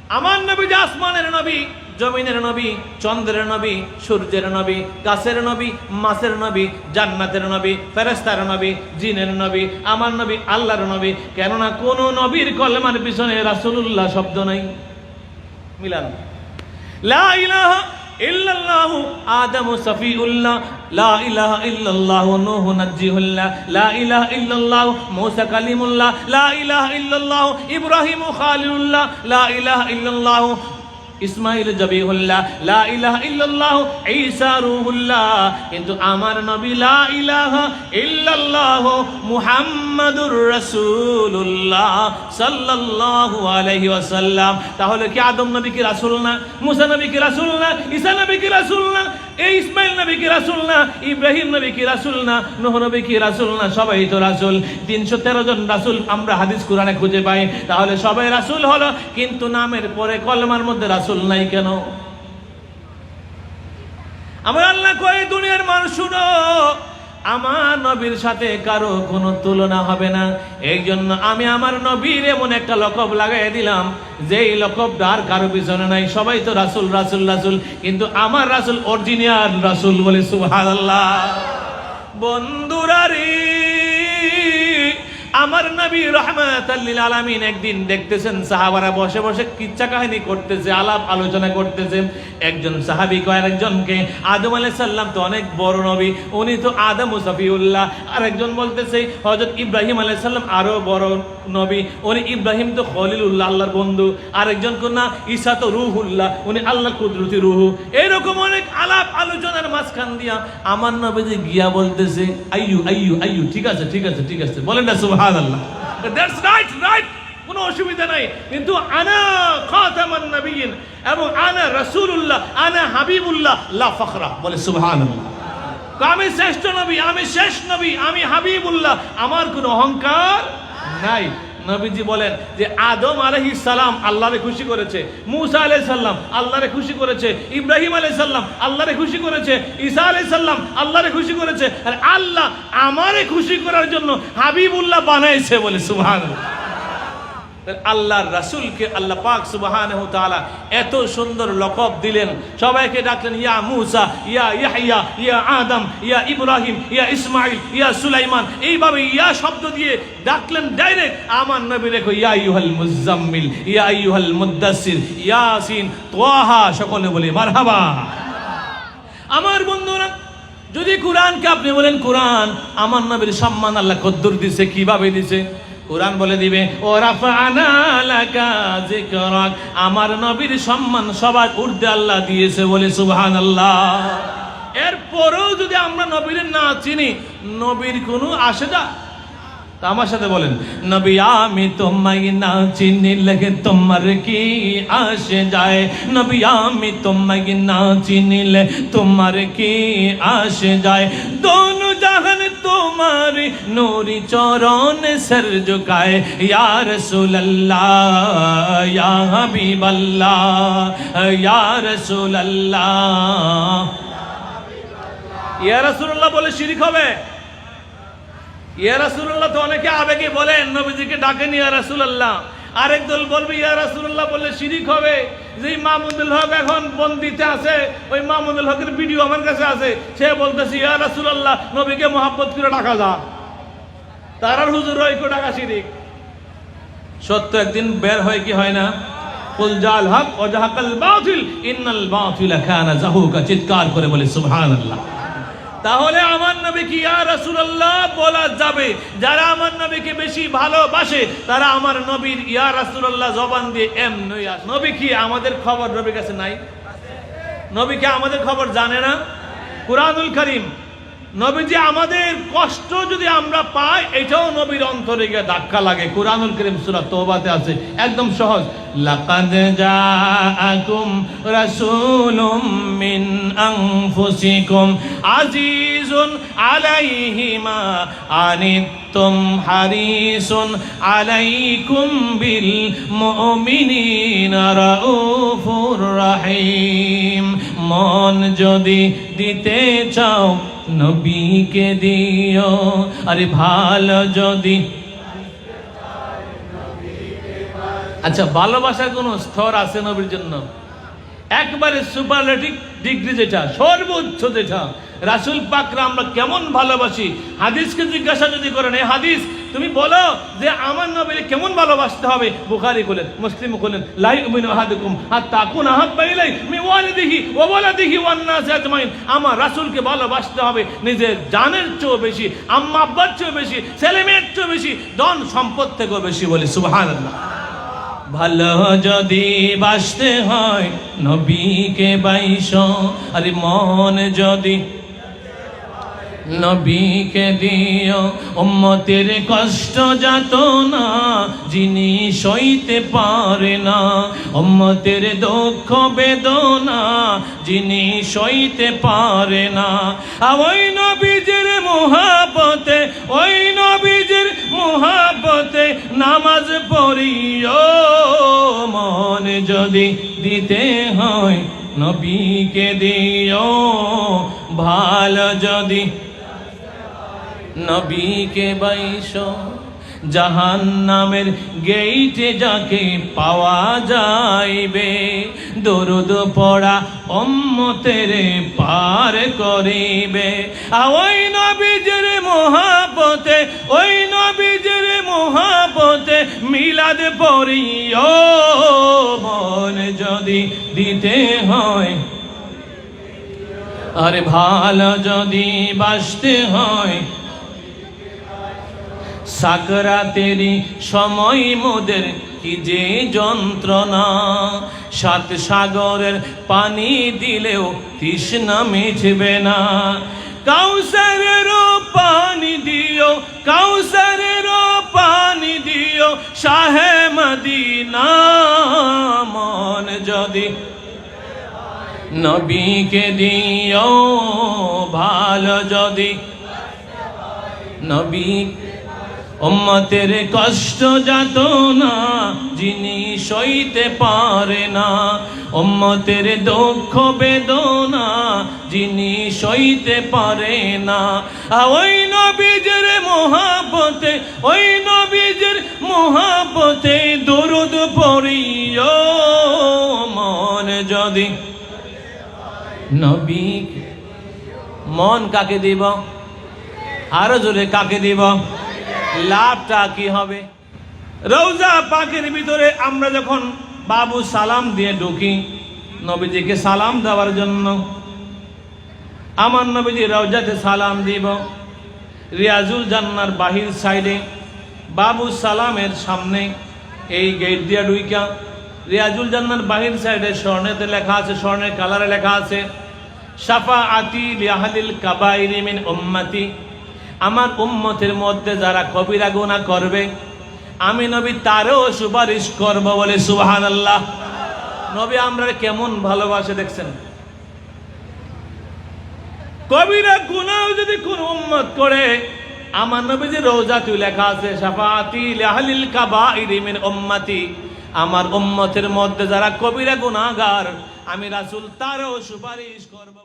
আমার নবী যে আসমানের নবী, জমিনের নবী, চন্দ্রের নবী, সূর্যের নবী, গাছের নবী, মাছের নবী, জান্নাতের নবী, ফেরেশতার নবী, জিনের নবী, আমার নবী আল্লাহর নবী। কেননা কোন নবীর কলেমার পিছনে রাসূলুল্লাহ শব্দ নাই। মিলান লা ইলাহা ইল্লাল্লাহু আদমু সফিউল্লাহ, লা ইলাহা ইল্লাল্লাহু নূহু নাজ্জিহুল্লাহ, লা ইলাহা ইল্লাল্লাহু মূসা কালিমুল্লাহ, লা ইলাহা ইল্লাল্লাহু ইব্রাহিমু খালিলুল্লাহ, লা ইলাহা ইল্লাল্লাহু ইসমাইল জবিহুল্লাহ, লা ইলাহা ইল্লাল্লাহু ঈসা রূহুল্লাহ। কিন্তু আমার নবী লা ইলাহা ইল্লাল্লাহু মুহাম্মাদুর রাসূলুল্লাহ সাল্লাল্লাহু আলাইহি ওয়াসাল্লাম। তাহলে কি আদম নবী কি রাসূল না? মুসা নবী কি রাসূল না? ঈসা নবী কি রাসূল না? এই ইসমাইল নবী কি রাসূল না? ইব্রাহিম নবী কি রাসূল না? নূহ নবী কি রাসূল না? সবাই তো রাসূল। 313 জন রাসূল আমরা হাদিস কোরআনে খুঁজে পাই। তাহলে সবাই রাসূল হলো, কিন্তু নামের পরে কলমার মধ্যে রাসূল নাই কেন? আমার আল্লাহ কয়, দুনিয়ার মানুষ শুনো, আমার নবীর সাথে কারো কোনো তুলনা হবে না। এই জন্য আমি আমার নবীর এমন একটা লকব লাগাই দিলাম, যেই লকবটা আর কারো পিছনে নাই। সবাই তো রাসূল রাসূল রাসূল, কিন্তু আমার রাসূল অরিজিনাল রাসূল। বলে সুবহানাল্লাহ। বন্ধুরা রে, আমার নবী রাহমাতাল লিল আলামিন একদিন দেখতেছেন সাহাবারা বসে বসে কিচ্ছা কাহিনী করতেছে, আলাপ আলোচনা করতেছে। একজন সাহাবী কয় আরেকজনকে, আদম আলাইহিস সালাম তো অনেক বড় নবী, উনি তো আদম সফিউল্লাহ। আরেকজন বলতেছে হযরত ইব্রাহিম আলাইহিস সালাম আরো বড় নবী, উনি ইব্রাহিম তো খলিলুল্লাহ, আল্লাহর বন্ধু। আরেকজন কোন না, ঈসা তো রূহুল্লাহ, উনি আল্লাহর কুদরতি রূহু। এরকম অনেক আলাপ আলোচনার মাঝখান দিয়া আমার নবী যে গিয়া বলতেছে আইয়ু আইয়ু আইয়ু, ঠিক আছে ঠিক আছে ঠিক আছে, বলেন না সুবহানাল্লাহ। দ্যাটস রাইট রাইট, কোনো অসুবিধা নাই। কিন্তু আনা খাতামান নবিয়্যিন এবং আনা রাসূলুল্লাহ, আনা হাবিবুল্লাহ, লা ফখরা। বলে সুবহানাল্লাহ। আমি শ্রেষ্ঠ নবী, আমি শেষ নবী, আমি হাবিবুল্লাহ, আমার কোনো অহংকার নাই। নবীজি বলেন যে আদম আলাইহিস সালাম আল্লাহরে খুশি করেছে, মূসা আলাইহিস সালাম আল্লাহরে খুশি করেছে, ইব্রাহিম আলাইহিস সালাম আল্লাহরে খুশি করেছে, ঈসা আলাইহিস সালাম আল্লাহরে খুশি করেছে, আর আল্লাহ আমারে খুশি করার জন্য হাবিবুল্লাহ বানাইছে। বলে সুবহানাল্লাহ। আল্লাহর রাসূলকে আল্লাহ পাক সুবহানাহু ওয়া তাআলা এত সুন্দর লকব দিলেন। সবাইকে ডাকলেন ইয়া মূসা, ইয়া ইয়াহইয়া, ইয়া আদম, ইয়া ইব্রাহিম, ইয়া ইসমাঈল, ইয়া সুলাইমান। এইভাবে ইয়া শব্দ দিয়ে ডাকলেন ডাইরেক্ট। আমার নবী রেখো ইয়া আইয়ুহাল মুজাম্মিল, ইয়া আইয়ুহাল মুদ্দাসসির, ইয়াসিন, তাহা। সকলে বলে মারহাবা। আমার বন্ধুরা, যদি কোরআনকে আপনি বলেন কোরআন আমার নবীর সম্মান আল্লাহ কদ্দুর দিছে, কিভাবে দিছে? কোরআন বলে দিবে ও রাফা'না লাকা যিকরাক, আমার নবীর সম্মান সবার ঊর্ধ্বে আল্লাহ দিয়েছে। বলে সুবহানাল্লাহ। এরপরেও যদি আমরা নবীর না চিনি, নবীর কোনো আসে যা? আমার সাথে বলেন, নবী আমি তোমায় না চিনিলে তোমার কি আসে যায়? নবী আমি তোমায় না চিনিলে তোমার কি আসে যায়? দোনো জাহান তোমার নূরি চরণ সর ঝুকায়ে, ইয়া রাসূলুল্লাহ ইয়া হাবিবাল্লাহ ইয়া রাসূলুল্লাহ। ইয়া রাসূলুল্লাহ বলে শিরক হবে? ইয়া রাসূলুল্লাহ তো অনেকে আবেগে বলেন, নবীজিকে ডাকেন ইয়া রাসূলুল্লাহ। আরেক দল বলবে ইয়া রাসূলুল্লাহ বললে শিরক হবে। যে মামুনুল হক এখন বন্দিতে আছে, ওই মামুনুল হকের ভিডিও আমার কাছে আছে, সে বলতেছে ইয়া রাসূলুল্লাহ, নবীকে মহব্বত করে ডাকা যা। তারার হুজুর হয় কো ডাকা শিরক। সত্য একদিন বের হয় কি হয় না? কুল জাল হক ওয়া জাহাকাল বাতিল ইন্নাল বাতিলা কানা যাহুকা। চিৎকার করে বলে সুবহানাল্লাহ। তাহলে আমার নবীকে ইয়া রাসূলুল্লাহ বলা যাবে। যারা আমার নবীকে বেশি ভালোবাসে তারা আমার নবীর ইয়া রাসূলুল্লাহ জবান দিয়ে এমনি আসে। নবী কি আমাদের খবর নবীর কাছে নাই? নবী কি আমাদের খবর জানে না? কুরআনুল কারীম, নবীজি আমাদের কষ্ট যদি আমরা পাই, এটাও নবীর অন্তরে গিয়ে ধাক্কা লাগে। কুরআনুল কারীম সূরা তওবাতে আছে, একদম সহজ। লাকাদ জাআকুম রাসূলুম মিন আনফুসিকুম আজিজুন আলাইহি মা আনিতুম হারিসুন আলাইকুম বিল মুমিনিনা রাউফুর রহিম। মন যদি দিতে চাও নবীকে দিও, আরে ভালো যদি আচ্ছা, ভালোবাসার কোন স্তর আছে নবীর জন্য? একবারে সুপারলেটিভ ডিগ্রি, যেটা সর্বোচ্চ, যেটা রাসূল পাকরা আমরা কেমন ভালোবাসি। হাদিসকে জিজ্ঞাসা যদি করেন, এই হাদিস তুমি বলো যে আমার নবীকে কেমন ভালোবাসতে হবে, বুখারী বলেন, মুসলিম বলেন, লা ইউমিনু আহাদুকুম হাত্তা আকুনা আহাব্বা ইলাইহি মিন ওয়ালিদিহি ওয়া ওয়ালাদিহি ওয়ান নাসি আজমাইন। আমার রাসূলকে ভালোবাসতে হবে নিজের জানের চেয়েও বেশি, আম্মা আব্বার চেয়েও বেশি, ছেলে মেয়ের চেয়েও বেশি, ধন সম্পদ থেকেও বেশি। বলি সুবহানাল্লাহ। ভালো যদি বাসতে হয় নবীকে বাইশো, আরে মন যদি নবীকে দিও, উম্মতের কষ্ট যাতনা যিনি সইতে পারে না, উম্মতের দুঃখ বেদনা যিনি সইতে পারে না। ওই নবীজির মুহাব্বতে, ওই নবীজির মুহাব্বতে নামাজ পড়িও, মন যদি দিতে হয় নবীকে দিও, ভালো যদি নবীকে বাইশো। জাহান্নামের গেইটে যাকে পাওয়া যাইবে, দরুদ পড়া উম্মতের পার করিবে। ওই নবীজির মুহাব্বতে, ওই নবীজির মুহাব্বতে মিলাদ পড়িও, মন যদি দিতে হয়, আরে ভালো যদি বাসতে হয়, সাকরাতেরই সময় মোদের কি যে যন্ত্রণা, সাত সাগরের পানি দিলেও তৃষ্ণা মিটবে না। কাউসারেরও পানি দিও, কাউসারেরও পানি দিও, শাহে মদিনা। মন যদি নবীকে দিও, ভালো যদি নবী, উম্মতের কষ্ট যাতনা যিনি সইতে পারে না, উম্মতের দুঃখ বেদনা যিনি সইতে পারে না। ওই নবীজির মুহাব্বতে, ওই নবীজির মুহাব্বতে দরুদ পড়িও, মন যদি নবী। মন কাকে দিব? আরো জোরে কাকে দিব? লাভটা কি হবে? রওজা পাকের ভিতরে আমরা যখন বাবু সালাম দিয়ে ঢুকি নবীজিকে সালাম দেওয়ার জন্য, আমার নবীজি রওজাতে সালাম দিব। রিয়াজুল জান্নার বাহির সাইডে বাবু সালামের সামনে এই গেট দিয়ে ঢুইকা রিয়াজুল জান্নার বাহির সাইডে স্বর্ণেতে লেখা আছে, স্বর্ণের কালারে লেখা আছে, শাফাআতি লিআহলিল কাবাইরি মিন উম্মতি। আমার উম্মতের মধ্যে যারা কবিরা গুনাহ করবে আমি নবী তারও সুপারিশ করব। বলে সুবহানাল্লাহ। নবী আমরা কেমন ভালোবাসে দেখছেন। কবিরা গুনাহ যদি কোন উম্মত করে, আমার নবীজি রওজাতে লেখা আছে, শাফাআতি লিআহলিল কাবাইরি মিন উম্মতি। আমার উম্মতের মধ্যে যারা কবিরা গুনাহগার আমি রাসূল তারও সুপারিশ করব।